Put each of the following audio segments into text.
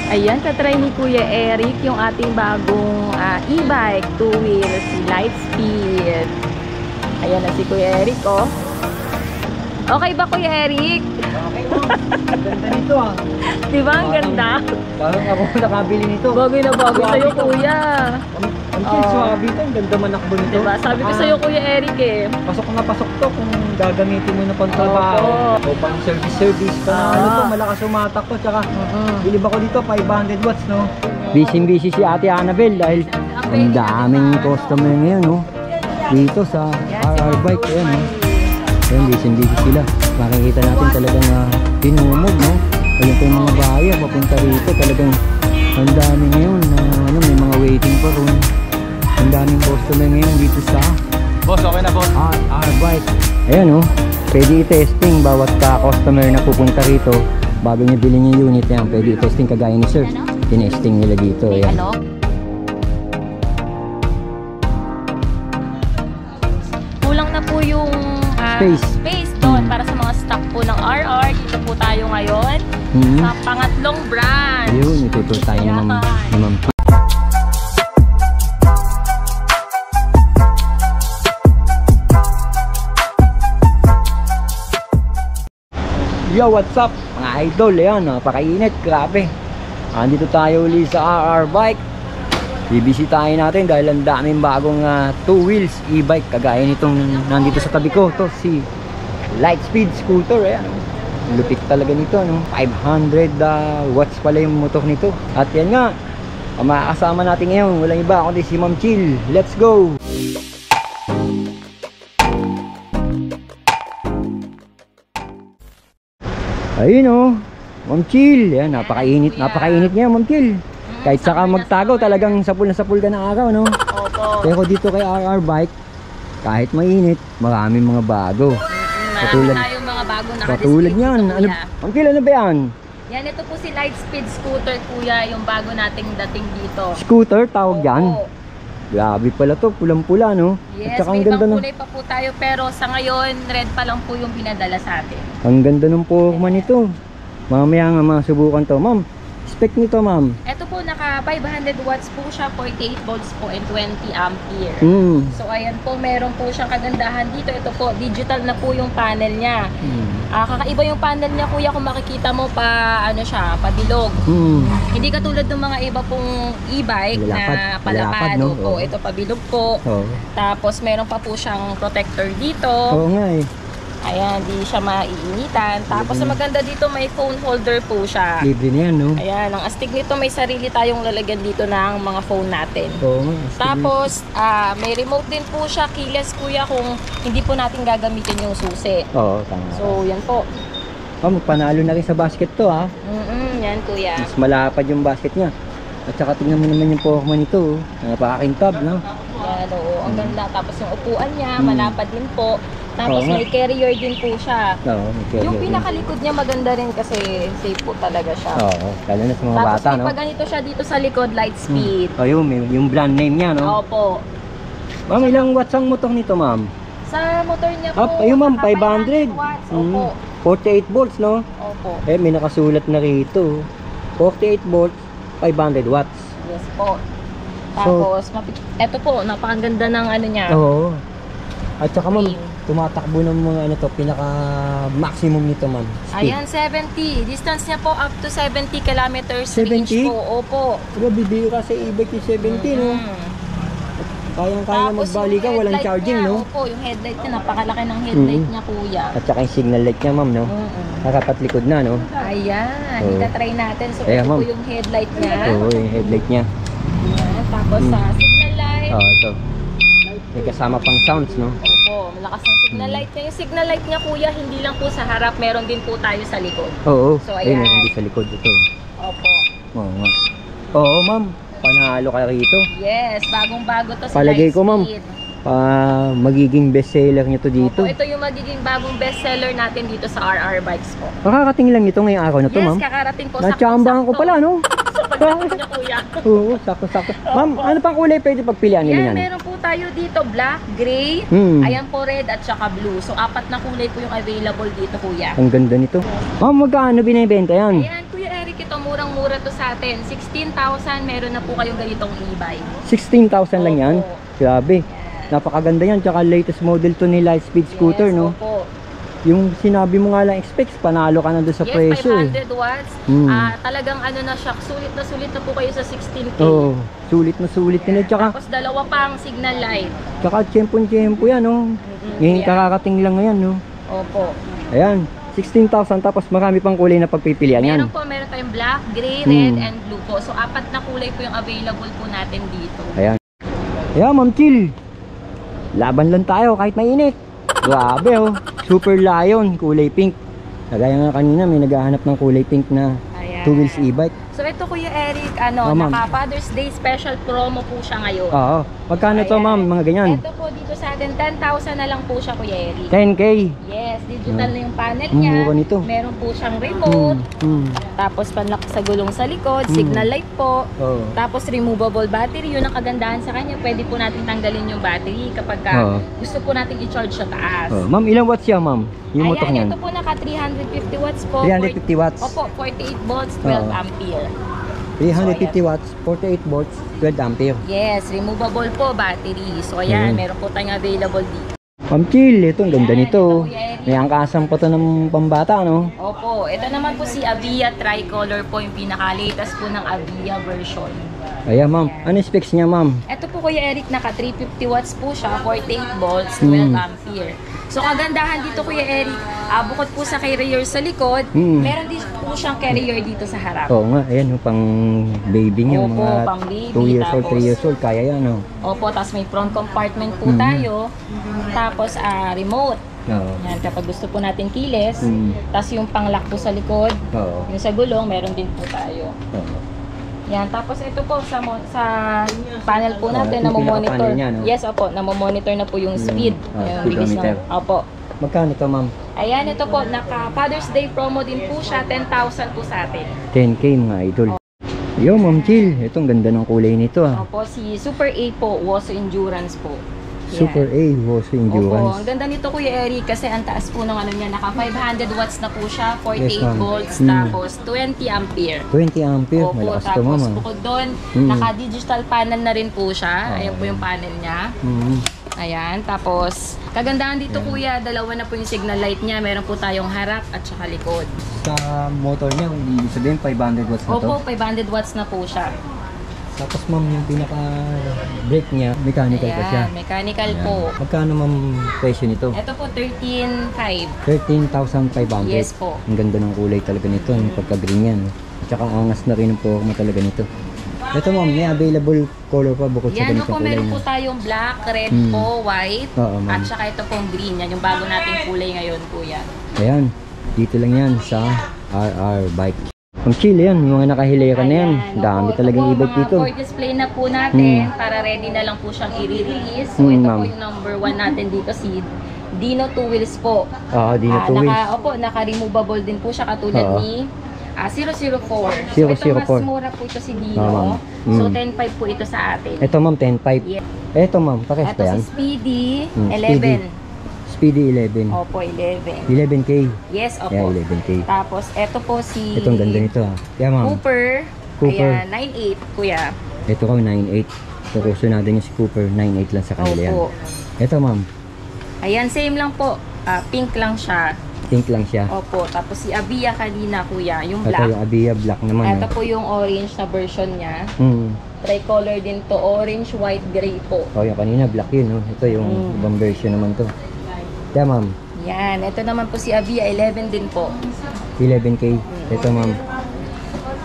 Ayan, tatry ni Kuya Eric yung ating bagong e-bike, 2 wheels, Lightspeed. Ayan na si Kuya Eric, oh. Okay ba, Kuya Eric? Okay mo. Ganda nito ah. Diba ang ganda? Parang ako nakabili nito. Bagay na bagay sa'yo, Kuya. Ang swabe ito. Ang ganda manakbo nito. Diba? Sabi ko sa'yo, Kuya Eric eh. Pasok na pasok to kung gagamitin mo na pang trabaho. O pang service ka na ano to, malakas umatak to. Tsaka bilib ako dito, 500 watts no. Busy si Ate Annabel dahil ang daming customer ngayon no. Dito sa RR Bike. Ayan no. Ayan, busy sila. Makikita natin talagang tinumog no. Ayun po yung mga buyer papunta rito. Talagang ang dami ngayon na may mga waiting pa ron. Ang daming customer ngayon dito sa Boss, okay na boss. RR Bike. Ayan oh, pwede i-testing bawat customer na pupunta rito bago nyo bilhin yung unit yan. Pwede i-testing kagaya ni sir. Tinesting nila dito. Ayan. Ano? Kulang na po yung space doon para sa mga stock po ng RR. Dito po tayo ngayon sa pangatlong branch. Ayun, itutur tayo ni Ma'am. Yo, what's up mga idol? Ayan, napakainit, grabe. Andito tayo ulit sa RR Bike. Bibisitahin natin dahil ang daming bagong 2 wheels e-bike kagaya nitong nandito sa tabi ko. To si Lightspeed scooter. Ayan, lupit talaga nito no? 500 watts pala yung motor nito. At yan nga, ang makakasama natin ngayon walang iba kundi si Ma'am Chill. Let's go! Ayun oh, Ma'am Chill. Yan, napakainit niya Ma'am Chill. Kahit saka magtagaw talagang sapul na sapul ka ng araw no. Opo. Pero dito kay RR Bike, kahit mainit, maraming mga bago. Marami tayong mga bago na katulad niyan. Ano, Ma'am Chill, ano ba yan? Yan, ito po si Lightspeed scooter, kuya, yung bago nating dating dito. Scooter tawag yan? Grabe pala to, pulang-pula no. Yes, at saka may ang ganda ibang kulay pa po tayo pero sa ngayon red pa lang po yung pinadala sa atin. Ang ganda ng forma nito. Mamaya nga masubukan to. Ma'am, spec nito ma'am. Ito po naka 500 watts po siya, 48 volts po and 20 ampere. So ayan po, meron po siyang kagandahan dito. Ito po, digital na po yung panel niya. Kakaiba yung panel niya kuya kung makikita mo pa ano siya, pabilog. Hindi katulad ng mga iba pong e-bike na palapad no? Po. Ito pabilog po. Tapos meron pa po siyang protector dito. Oo nga eh. Ayan, di siya maiinitan. Tapos ang maganda dito, may phone holder po siya. Libre na yan, no? Ayan, ang astig nito, may sarili tayong lalagyan dito ng mga phone natin. Oo nga. Tapos, may remote din po siya, keyless kuya, kung hindi po natin gagamitin yung susi. Oo, tama. So, yan po. Panalo na rin sa basket to, ha? Yan kuya. Mas malapad yung basket niya. At saka tingnan mo naman yung forma nito, napakakintab, no? Yan, oo, ang ganda. Tapos yung upuan niya, malapad din po. Tapos may carrier din po siya. Oo, may carrier. Yung pinakalikod niya maganda rin kasi safe po talaga siya. Oo, lalo na sa mga tapos bata, no? Tapos may ganito siya dito sa likod, Lightspeed. Oh, yung brand name niya, no? Opo. Ma'am, ilang watts ang motor nito, ma'am? Sa motor niya po, ayun ma'am, 500 watts. Opo. 48 volts, no? Opo. Eh, may nakasulat na rito. 48 volts, 500 watts. Yes po. Tapos, eto po, napakaganda ng ano niya. Oo. At saka ma'am, tumatakbo ng mga ano to, pinaka-maximum nito ma'am. Ayan, 70. Distance niya po up to 70 kilometers 70? range po. Opo. Grabe, bibiro ka sa e-bike yung 70, no? Kayang-kaya magbalikan, walang charging, niya, no? Opo, yung headlight niya, napakalaki ng headlight niya, kuya. At saka yung signal light niya, ma'am, no? Nakapat likod na, no? Ayan, itatry natin. So, ayan, ito po yung headlight niya. Oo, yung headlight niya. Ayan, tapos sa signal light. Oo, ito. May kasama pang sounds, no? Opo, malakas ng signal light niya. Yung signal light niya, kuya, hindi lang po sa harap, meron din po tayo sa likod. Oo, so, ayan. Hindi sa likod ito. Opo. Oo, nga. Oo, ma'am. Panalo ka rito. Yes, bagong-bago to sa palagay ko, ma'am, magiging bestseller nyo to dito. Opo, ito yung magiging bagong bestseller natin dito sa RR Bikes po. Makakating lang ito ngayong araw na to, ma'am. Yes, kakarating po. Natsambahan ko pala, no? Niya, kuya. Oo, sakto-sakto. Ma'am, ano pang kulay pwede pagpilian nila yan? Meron po tayo dito, black, gray, ayan po red at saka blue. So, 4 na kulay po yung available dito, kuya. Ang ganda nito. Ma'am, magkano binibenta yan? Ayan, Kuya Eric, ito murang-mura to sa atin. 16,000, meron na po kayong ganitong e-bike. 16,000 lang yan? Opo. Grabe. Napakaganda yan. Tsaka latest model to ni Lightspeed scooter, no? Opo. Yung sinabi mo nga lang specs, panalo ka na doon sa Yes, presyo. 500 watts. Talagang ano na siya, sulit na po kayo sa 16K. Oo, sulit na sulit nila. Tsaka, Tapos dalawa pang signal light. tsaka tiyempo yan, no? Ngayon Yeah. kakarating lang ngayon, no? Opo. Ayan, 16,000 tapos marami pang kulay na pagpipilian yan. Meron tayong black, gray, red, and blue po. So, 4 na kulay po yung available po natin dito. Ayan. Ayan, Ma'am Chill. Laban lang tayo kahit mainit. Grabe, oh. Super Lion, kulay pink. Kagaya nga kanina, may naghahanap ng kulay pink na Ayan. 2 wheels e-bike. So, ito Kuya Eric, Ma'am. naka Father's Day special promo po siya ngayon. Oo. Magkano to, Ayan. ma'am? Mga ganyan? Ito po dito sa atin, 10,000 na lang po siya, Kuya Eric. 10K. Yes, digital na yung panel Ang niya. mura nito. Meron po siyang remote. Tapos panlock sa gulong sa likod, signal light po. Oo. Tapos removable battery, yun ang kagandahan sa kanya. Pwede po natin tanggalin yung battery kapag Oo. gusto po natin i-charge sa taas. Oh, ma'am, ilang watts yan, ma'am? Yung motor Ayan, niyan? ito po naka 350 watts po. 350 watts. Opo, 48 volts, 12 Oo. ampere. 350 watts, 48 volts, 12 ampere. Yes, removable po battery. So ayan, meron po tayong available dito. Ma'am Chill, ito, ang ganda Ayan, nito. ito, Kuya Eric. May angkasan pa to ng pambata, no? Opo, ito naman po si Avia Tricolor po, yung pinaka-latest po ng Avia version. Ayan, ma'am. Ano specs niya, ma'am? Ito po Kuya Eric, naka 350 watts po siya, 48 volts, 12 ampere. So kagandahan dito Kuya Eric, bukod po sa carrier sa likod, meron din po siyang carrier dito sa harap. Oo nga, ayan, oh, pang baby niya. Opo, Mga pang baby, 2 years old, tapos- 3 years old, kaya yan, oh. Opo, tapos may front compartment po tayo, tapos remote. Oo. Yan, kapag gusto po natin kilis, Mm. tapos yung pang-lock po sa likod, Oo. yung sa gulong, meron din po tayo. Oo. Yan, tapos ito po sa panel po natin, yung namomonitor. pinaka-panel niya, no? Yes, opo, namomonitor na po yung speed. Yung bilis speedometer. ng, opo. Magkano to, ma'am? Ayan, ito po, naka Father's Day promo din po siya, 10,000 po sa atin. 10K, mga idol. Yo, Ma'am Chill, ito, ang ganda ng kulay nito, ah. Opo, si Super A po, Woso Endurance po. Yan. Super A, Woso Opo, ang Endurance. ganda nito Kuya Eric kasi ang taas po ng ano niya, naka 500 watts na po siya, 48 Yes, ma'am. volts, tapos 20 ampere. 20 ampere, Opo, malakas to, tapos ma'am, ah. bukod doon, Mm. naka-digital panel na rin po siya. Ayan po yung panel niya. Ayan, tapos kagandahan dito Kuya, dalawa na po yung signal light niya. Meron po tayong harap at saka likod. Sa motor niya, hindi ibig sabihin 500 watts na to. Opo, 500 watts na po siya. Tapos, ma'am, yung pinaka-brake niya, mechanical pa siya. Ayan, mechanical Ayan. po. Magkano, ma'am, presyo nito? Ito po, 13,500. 13,500. Yes po. Ang ganda ng kulay talaga nito, yung pagka-green yan. At saka ang angas na rin ang forma talaga nito. Ito, ma'am, may available color pa bukod sa Yan ganitong po, kulay meron na. po tayong black, red po, white, Oo, ma'am. at saka ito pong green. Yan yung bago nating kulay ngayon, Kuya. Ayan, dito lang yan sa RR Bike. Ang chill yan, yung mga nakahilera na yan. Ayan, Dami opo, talagang ito po, e-bike dito. mga for display na po natin para ready na lang po siyang i-release. So ito ma'am. po yung number 1 natin dito, si Dino 2 wheels po. Di na 2 wheels. Opo, naka-removable din po siya katulad Oo. ni 004. 004. So ito mas mura po ito si Dino. ma'am. So 10.5 po ito sa atin. Ito, ma'am, 10.5. Yes. Ito, ma'am, pakis Ito pa yan? si Speedy Speedy. 11. Speedy 11. Opo, 11. 11K. Yes, opo. Yeah, 11K. Tapos ito po si Ito, ang ganda nito, ah. Yeah, ma'am. Cooper. Cooper. Ayan, 9.8 kuya. Ito ko, 9.8. Tukuso natin yung si Cooper, 9.8 lang sa kanila yan. Opo. Ito, ma'am, Ayan, same lang po. Pink lang siya. pink lang siya. Opo. Tapos si Avia kanina, kuya. Yung Ito black. yung Avia black naman. Ito po yung orange na version niya. Hmm. Tricolor din to. Orange, white, gray po. Oh, yung kanina, black yun, no? Ito yung ibang version naman to. Yeah, ma'am, Yan. Ito naman po si Avia. 11 din po. 11K. Ito, ma'am.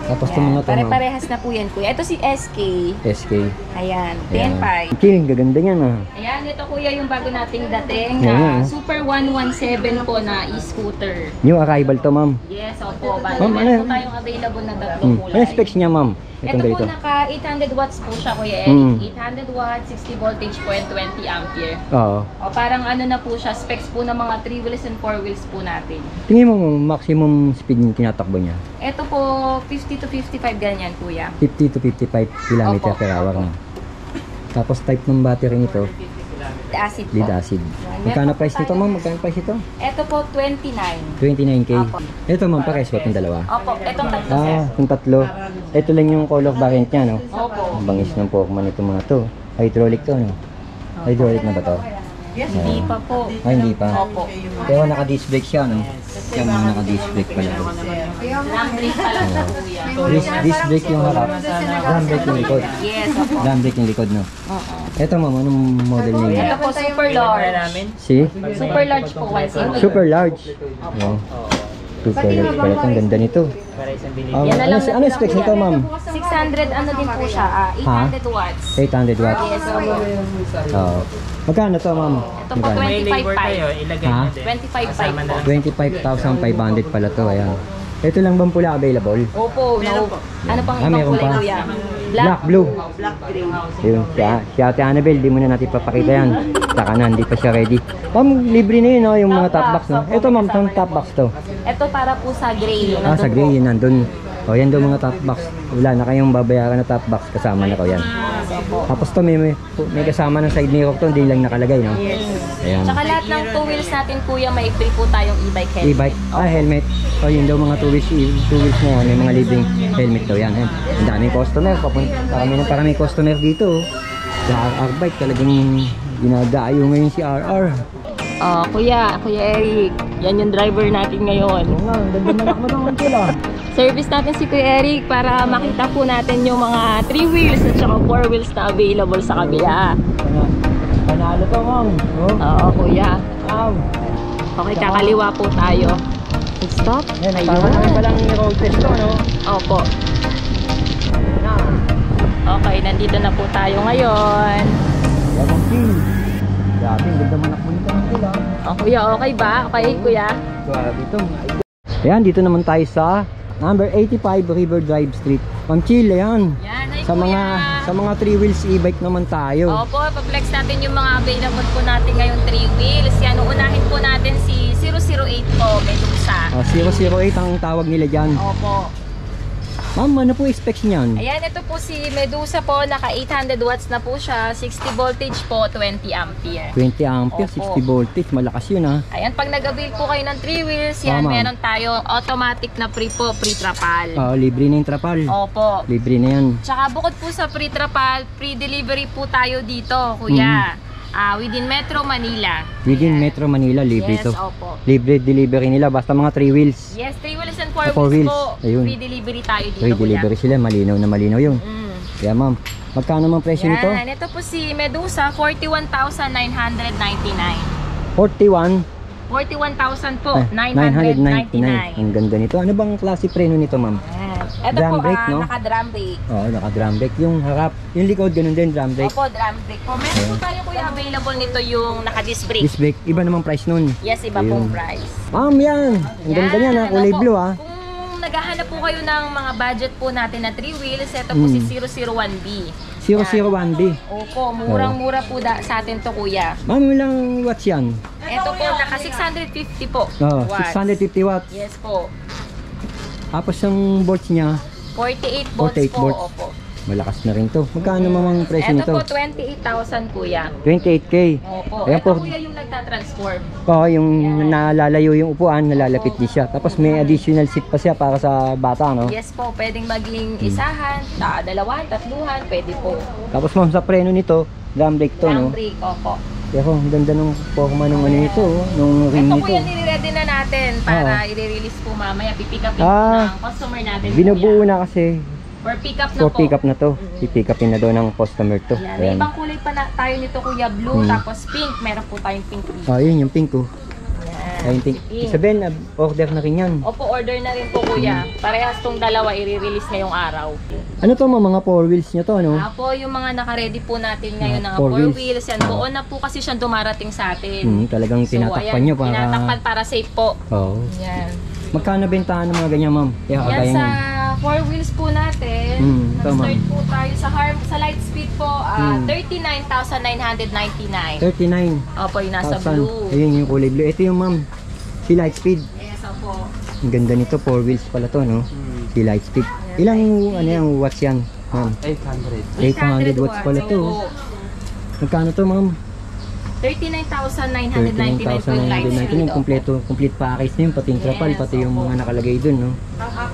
Tapos ito mga to, ma'am. Pare-parehas na po yan, kuya. Ito si SK. SK. Ayan. Ayan. 10.5. Kiling, gaganda niyan, ah. Ayan, ito kuya yung bago nating dating Ayan, na Super 117 po na e-scooter. New arrival to, ma'am. Yes, opo. Bali, Ma'am, meron ano? po tayong available na tatlong kulay. Ano specs niya, ma'am? Itong Ito ganito. po naka 800 watts po siya, Kuya Eric. 800 watts, 60 voltage po and 20 ampere. Oo. O parang ano na po siya, specs po ng mga 3 wheels and 4 wheels po natin. Tingin mo, maximum speed yung tinatakbo niya? Ito po, 50 to 55 ganyan, Kuya. 50 to 55 km Opo, per hour opo. na. Tapos type ng battery nito, acid po. Lead acid. Magkano price nito ma'am? Magkano price ito? Ito po, 29. 29K. Opo. Ito ma'am, pares ba itong dalawa? Opo, itong tatlo sir. Itong tatlo. Ito lang yung color variant niya, no? Opo. Ang bangis ng Pokemon itong mga to. Hydraulic to, no? Hydraulic na ba to? Hindi pa po. Hindi pa. Opo. Pero naka-disc brake siya, no? Yung mga naka-disc brake pala. Lang brake pa lang po kuya. Disc brake yung harap. Drum brake yung likod. Yes, opo. Drum brake yung likod, no? Oo. Ito ma'am, anong model name? Ito po, super large. Si? Super large po, 1 Super large. No? Super large pala. Ang ganda nito. Yan na lang Ano specs nito ma'am? 600 ano din po siya, 800 watts. 800 watts. Yes, opo. Oo. Magkano to ma'am? Ito po, 25,500. ilagay Ha? mo din. 25,500 po. 25,500 pala to. Ayan. Ito lang bang pula available? Opo, no. Ano pang ibang meron kulay pa. kuya? Black, blue. Yun, si Ate Annabelle, di muna natin papakita yan. Saka na, hindi pa siya ready. Ma'am, libre na yun, no? Yung mga top box, no? Ito ma'am, itong top box to. Ito para po sa gray. Sa gray, yun, nandun. O, yan daw mga top box. Wala na kayong babayaran na top box, kasama na ko yan. Tapos to, may kasama ng side mirror to, hindi lang nakalagay, no? Yes. Ayan. Tsaka lahat ng 2 wheels natin kuya, may free po tayong e-bike helmet. E-bike, helmet. O, yun daw mga 2 wheels na yan, may mga libreng helmet daw yan. Ang daming customer, parami customer dito. Sa RR bike, talagang ginagayo ngayon si RR. Kuya Eric, yan yung driver natin ngayon. Oo nga, ganda manak mo naman sila. Service natin si Kuya Eric para makita po natin yung mga 3 wheels at saka 4 wheels na available sa kabila. Panalo to, ma'am. Oo, kuya. Wow. Okay, kakaliwa po tayo. Stop. Yan, parang palang road test to, no? Opo. Okay, nandito na po tayo ngayon. Lamang team. Grabe, ganda manak mo nito sila. Kuya, okay ba? Okay, kuya? Grabe ito. Ayan, dito naman tayo sa number 85 River Drive Street. Ma'am Chill, ayan. Yan, ay Sa mga 3 wheels e-bike naman tayo. Opo, pa-flex natin yung mga available po natin ngayon 3 wheels. Yan, uunahin po natin si 008 po, Medusa. 008 ang tawag nila dyan. Opo. Ma'am, ano po specs niyan? Ayan, ito po si Medusa po, naka 800 watts na po siya, 60 voltage po, 20 ampere. 20 ampere, Opo. 60 voltage, malakas yun ha. Ayan, pag nag-avail po kayo ng 3 wheels, yan, Ma'am. meron tayo automatic na free po, free trapal. Libre na yung trapal. Opo. Libre na yan. Tsaka bukod po sa free trapal, free delivery po tayo dito, kuya. Within Metro Manila. Within Metro Manila, libre Yes, to. opo. Libre delivery nila, basta mga 3 wheels. Yes, 3 wheels and 4 4 wheels wheels. po. Ayun. Free delivery tayo dito, Free kuya. delivery sila, malinaw na malinaw yun. Kaya ma'am, magkano mang presyo nito? Yan, ito po si Medusa, 41,999. 41. 41,000 po, 999. 999. Ang ganda nito. Ano bang klase preno nito, ma'am? Ito Drum po, brake, no? naka-drum brake. Oo, naka-drum brake. Yung harap, yung likod, ganun din, drum brake. Opo, drum brake po. Meron po tayo kuya available nito yung naka-disc brake. Disc brake, iba namang price nun. Yes, iba Ayun. pong price. Ma'am, yan. Ang ganda niyan, ha? Kulay Opo. blue, ha? Kung naghahanap po kayo ng mga budget po natin na 3 wheels, ito po si 001B. 001B. Opo, murang-mura po sa atin to kuya. Ma'am, ilang watts yan? Ito po, naka 650 po. Oo, watts. 650 watts. Yes po. Tapos yung volts niya, 48 volts 48 po. volts. Opo. malakas na rin to. Magkano mamang presyo Ito nito? po, 28,000 kuya. 28K. Opo. Ayan Ito po. kuya yung nagtatransform. Oo, yung nalalayo yung upuan, nalalapit din siya. Tapos may additional seat pa siya para sa bata, no? Yes po, pwedeng maging isahan, dalawan, tatluhan, pwede po. Tapos ma'am, sa preno nito, drum brake to, no? Drum brake, opo. Pero ang ganda nung forma nung ano nito, nung ring Ito nito. kuya, nire-ready na natin para i-release po mamaya. Pipick up po Ah, ng customer natin. Binubuo kuya. na kasi For pick up na for po. pick up na to. I-pick upin na daw ng customer to. Yan. May Ayan. ibang kulay pa na tayo nito kuya, blue, tapos pink. Meron po tayong pink dito. Oh, yun yung pink ko. Yan. Ayun, pink. Sabihin, order na rin yan. Opo, order na rin po kuya. Parehas tong dalawa i-release ngayong araw. Ano to mga 4 wheels nyo to, no? Po, yung mga naka-ready po natin ngayon na Four 4 wheels. wheels. Yan, buo na po kasi siyang dumarating sa atin. Talagang tinatakpan nyo para... Tinatakpan para safe po. Oo. Yan. Magkano bentahan ng mga ganyan, ma'am? Kaya Yan kagaya sa yan. 4 wheels po natin. Tama. Nag-start po tayo sa light speed po, 39,999. 39,000. Opo, yung nasa blue. Ayun yung kulay blue. Ito yung ma'am, si Lightspeed. Yes, opo. Ang ganda nito, 4 wheels pala to, no? Si Lightspeed. Ilang ano yung watts yan, ma'am? 800. 800 watts pala to. Opo. Magkano to, ma'am? 39,999 po yung light speed. yung complete package na yun, pati yung trapal, Yes, pati yung opo. mga nakalagay dun, no?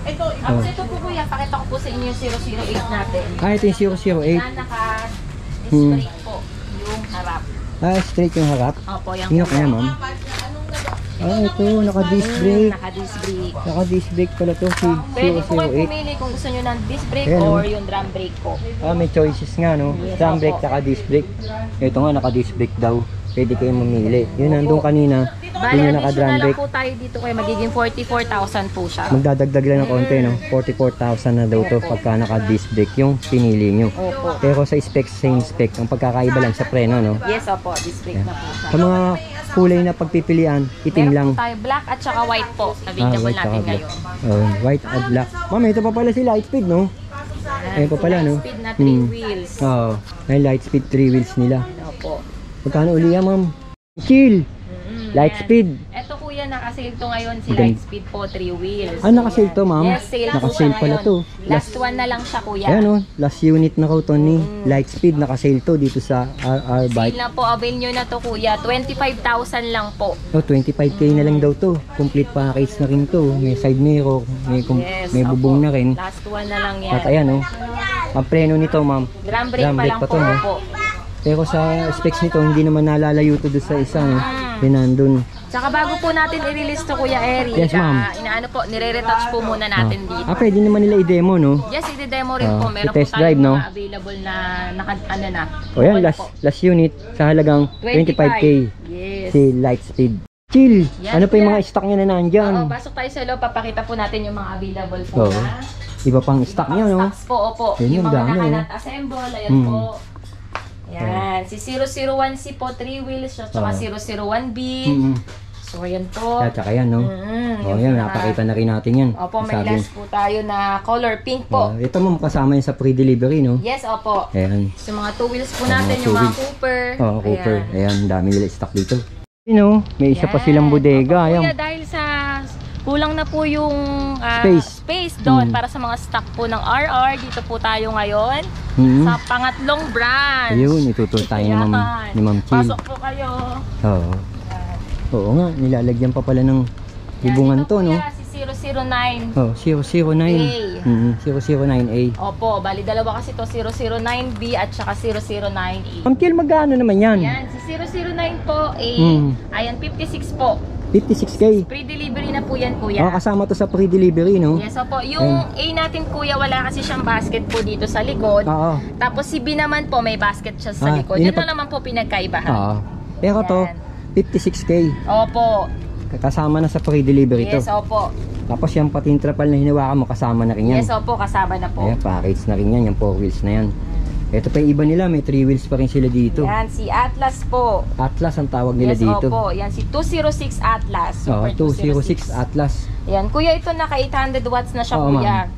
Ito po kuya, pakita ko po sa inyo yung 008 natin. Ah, ito yung 008. Na naka-display po yung harap. Ah, straight yung harap. Opo, yung Tingnan kaya, ma'am. Ah, ito, naka-disc brake. Naka-disc brake. Naka-disc brake pala to, si Pwede po kayo 008. pumili kung gusto nyo ng disc brake Ayan, or oh. yung drum brake po. Ah, may choices nga, no? Yes, Drum brake, opo. saka disc brake. Ito nga, naka-disc brake daw. Pwede kayo mamili. Yun, nandun kanina. Bali, Yun yung naka-drum additional lang brake. po tayo dito kaya magiging 44,000 po siya. Magdadagdag lang ng konti, no? 44,000 na daw to pagka naka-disc brake yung pinili nyo. Opo. Pero sa specs, same spec. Ang pagkakaiba lang sa preno, no? Yes, opo. Disc brake na po siya. Sa mga kulay na pagpipilian, itim Meron lang. po tayo black at saka white po. Available white natin saka black. ngayon. Oh, white at black. Ma'am, ito pa pala si Lightspeed, no? Ayun pa pala, no? Speed na 3 wheels. Oo. May Lightspeed 3 wheels nila. Opo. Magkano uli yan, ma'am? Chill! Lightspeed. Ito kuya, naka-sale to ngayon si Gan- Lightspeed po 3 wheels. Ah, naka-sale to, ma'am? Yes, sale po Naka-sale siya pala ngayon. to. Last one na lang siya kuya. Ayan, oh. Last unit na ko to ni Lightspeed. Naka-sale to dito sa RR Sale Bike. na po, avail nyo na to kuya. 25,000 lang po. Oh, 25k na lang daw to. Complete package na rin to. May side mirror, Yes, may opo. bubong na rin. Last one na lang yan. At ayan, oh. Ang preno nito, ma'am. Drum brake Drum pa brake lang pa po. to, no? Opo. Pero sa specs nito, hindi naman nalalayo to doon sa isa, no? Yun nandun. Tsaka bago po natin i-release to Kuya Eric, Yes, ma'am. inaano po, nire-retouch po muna natin dito. Ah, pwede naman nila i-demo, no? Yes, i-demo rin po. Meron po i-test tayong drive, no? mga available na ano na. O yan, Bukod last, po. last unit sa halagang 25k. Yes. Si Lightspeed. Chill! Yan, Ano pa yung kuya. mga stock niya na nandyan? Oo, pasok tayo sa loob, papakita po natin yung mga available po Oo. na. Iba pang stock niya, no? Stocks po, opo. Yun, Yung yung mga dami, nakanat assemble, ayan Hmm. po. Yan, si 001C po, 3 wheels, at saka 001B. So, ayan po. At saka yan, no? O yan, mga- napakita na rin natin yan. Opo, may Sabi. last po tayo na color pink po. Ito mo kasama yan sa pre-delivery, no? Yes, opo. Ayan. So, mga 2 wheels po Mga natin, two yung mga wheels. Cooper. Oh, Cooper. Ayan. Ayan, dami nila stock dito. You know, may isa pa Yan. silang bodega. Opo, Ayan. kuya, dahil sa kulang na po yung Space. doon para sa mga stock po ng RR. Dito po tayo ngayon sa pangatlong branch. Ayun, ituturo tayo ni Ma'am, Yan. ni Ma'am Chill. Pasok po kayo. Oo. Oo nga, nilalagyan pa pala ng Yan, libungan ito to, no? kuya, si 009. Oh, 009. A. 009A. Opo, bali dalawa kasi to, 009B at saka 009A. Ma'am Chill, magkano naman yan? Yan, si 009 po, A. Ayan, 56 po. 56k. Pre-delivery na po yan, Oh, kuya. kasama to sa pre-delivery, no? Yes, opo. Yung A natin, kuya, wala kasi siyang basket po dito sa likod. Oo. Tapos si B naman po, may basket siya sa likod. yun Yun pa- na naman po pinagkaibahan. Oo. Pero to, Yan. 56k. Opo. Kasama na sa pre-delivery to. Yes, opo. Tapos yung pating trapal na hinawakan mo, kasama na rin yan. Yes, opo. Kasama na po. Ayan, package na rin yan, yung 4 wheels na yan. Ito pa yung iba nila, may 3 wheels pa rin sila dito. Yan, si Atlas po. Atlas ang tawag nila Yes, dito. opo. Yan, si 206 Atlas. Oo, Super 206 Atlas. Yan, kuya, ito naka 800 watts na siya, Oo, kuya.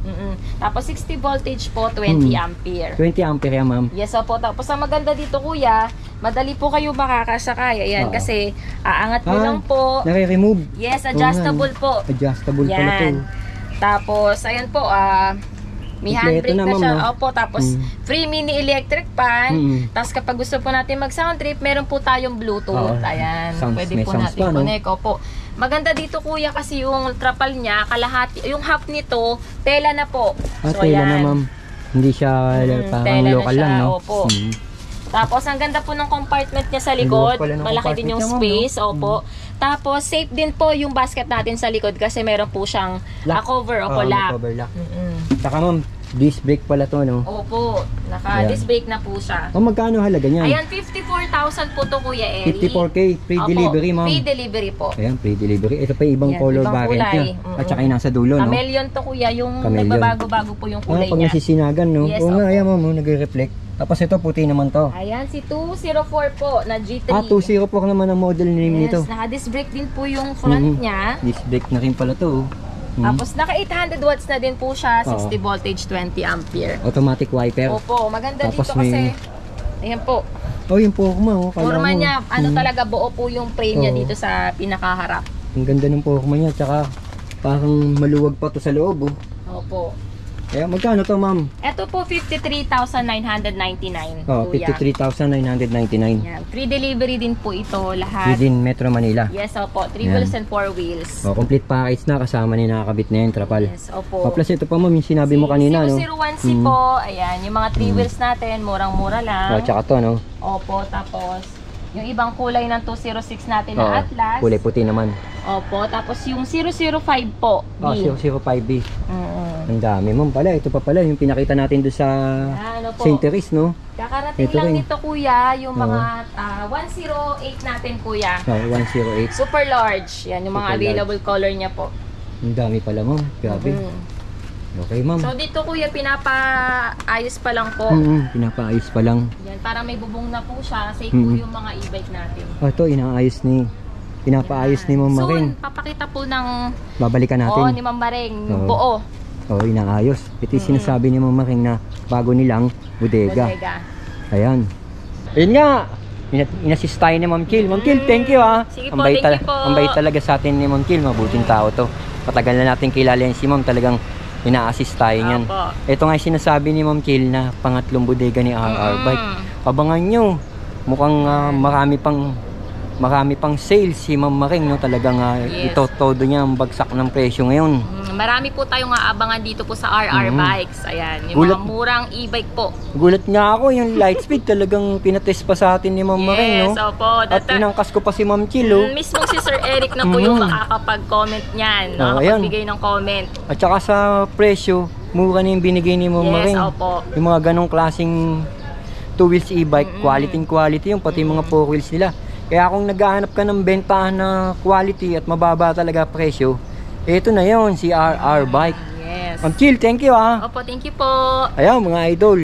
Tapos 60 voltage po, 20 ampere. 20 ampere yan, ma'am. Yes, opo. Tapos ang maganda dito, kuya, madali po kayo makakasakay. Ayan, Oo. kasi aangat mo lang po. Nare-remove. Yes, Oo adjustable nga, po. Adjustable pala to. Yan. Tapos, ayan po, may Kompleto handbrake na, na ma'am, siya. no? Opo, tapos free mini electric fan. Tapos kapag gusto po natin mag sound trip, meron po tayong Bluetooth. Oo. Ayan, pwede May po sounds natin pa, no? connect. Opo. Maganda dito, kuya, kasi yung trapal niya, kalahati, yung half nito, tela na po. Tela na, ma'am. Hindi siya parang tela na local siya, lang, no? opo. Tapos, ang ganda po ng compartment niya sa likod. Ang luwag pala ng Malaki din yung compartment niya, space. Opo. Tapos, safe din po yung basket natin sa likod kasi meron po siyang cover. Opo, may lock. cover lock. Saka, ma'am, disc brake pala to, no? Opo. Naka-disc brake na po siya. O, magkano halaga niyan? Ayan, 54,000 po to, Kuya Eri. 54k, free delivery, ma'am. Free delivery po. Ayan, free delivery. Ito pa yung ibang Yan, color ibang variant kulay. niya. At saka yung nasa dulo, no? Chameleon to, Kuya. Yung Chameleon. nagbabago-bago po yung kulay Pag niya. nasisinagan, no? Yes, Oo nga, opo. ayan, ma'am, nagre-reflect. Tapos ito, puti naman to. Ayan, si 204 po na G3. 204 naman ang model name nito. Yes, naka-disc brake din po yung front niya. Disc brake na rin pala to. Tapos naka 800 watts na din po siya, 60 Oo. voltage, 20 ampere. Automatic wiper. Opo, maganda Tapos dito kasi, may- ayan po, Oh, yung Pokemon, oh. Kala forma mo. niya, talaga buo po yung frame niya Oo. dito sa pinakaharap. Ang ganda ng Pokemon niya, tsaka parang maluwag pa to sa loob, oh. Opo. Kaya magkano to, ma'am? Ito po 53,999. Oh, kuya. 53,999. Yan. Free delivery din po ito lahat. Within Metro Manila. Yes, opo. 3 wheels and 4 wheels. Oh, complete package na kasama ni nakakabit na yung trapal. Yes, opo. Oh, plus ito pa, ma'am, yung sinabi mo kanina, no? 001C po. Ayan, yung mga 3 wheels natin, murang-mura lang. Oh, tsaka to, no? Opo, tapos yung ibang kulay ng 206 natin Oh, na Atlas. kulay puti naman. Opo, tapos yung 005 po. Oh, B. 005B. Mm. Ang dami, ma'am, pala. Ito pa pala, yung pinakita natin doon sa Ano po? St. Therese, no? Kakarating Ito lang rin. dito, kuya, yung mga 108 natin, kuya. Oh, 108. Super large. Yan, yung mga Super available color niya po. Ang dami pala, ma'am. Grabe. Mm. Okay, ma'am. So dito, kuya, pinapaayos pa lang po. Pinapaayos pa lang. Yan, para may bubong na po siya. Safe po yung mga e-bike natin. Oh, ito, inaayos ni. Pinapaayos ni Ma'am Maring. Soon, papakita po ng Babalikan Oo, natin. ni Ma'am Maring, Oo. buo. Oh, inaayos. Ito yung sinasabi ni Ma'am Maring na bago nilang bodega. Bodega. Ayan. Ayun nga. Inassist tayo ni Ma'am Kil. Ma'am Kil, thank you, ha. Sige po, thank you po. Ang bait talaga sa atin ni Ma'am Kil. Mabuting tao to. Patagal na natin kilala yan si Ma'am. Talagang ina-assist tayo niyan. Opo. Ito nga yung sinasabi ni Ma'am Kil na pangatlong bodega ni RR Bike. Abangan nyo. Mukhang marami pang sales si Ma'am Maring, no? Talagang Yes. ito todo niya ang bagsak ng presyo ngayon. Marami po tayong aabangan dito po sa RR Bikes. Ayan, yung Gulat- mga murang e-bike po. Gulat nga ako yung Lightspeed talagang pinatest pa sa atin ni Ma'am Maring, no? Yes, opo. At inangkas ko pa si Ma'am Chilo. Mismong si Sir Eric na po yung makakapag-comment niyan. Oh, Makakapagbigay ng comment. At saka sa presyo, mura na yung binigay ni Ma'am Yes, Maring. opo. Yung mga ganong klaseng 2 wheels e-bike, quality yung pati mga 4 wheels nila. Kaya kung naghahanap ka ng bentahan na quality at mababa talaga presyo, ito na yon si RR Bike. Yes. Ma'am Chil, thank you, ha. Opo, thank you po. Ayan, mga idol.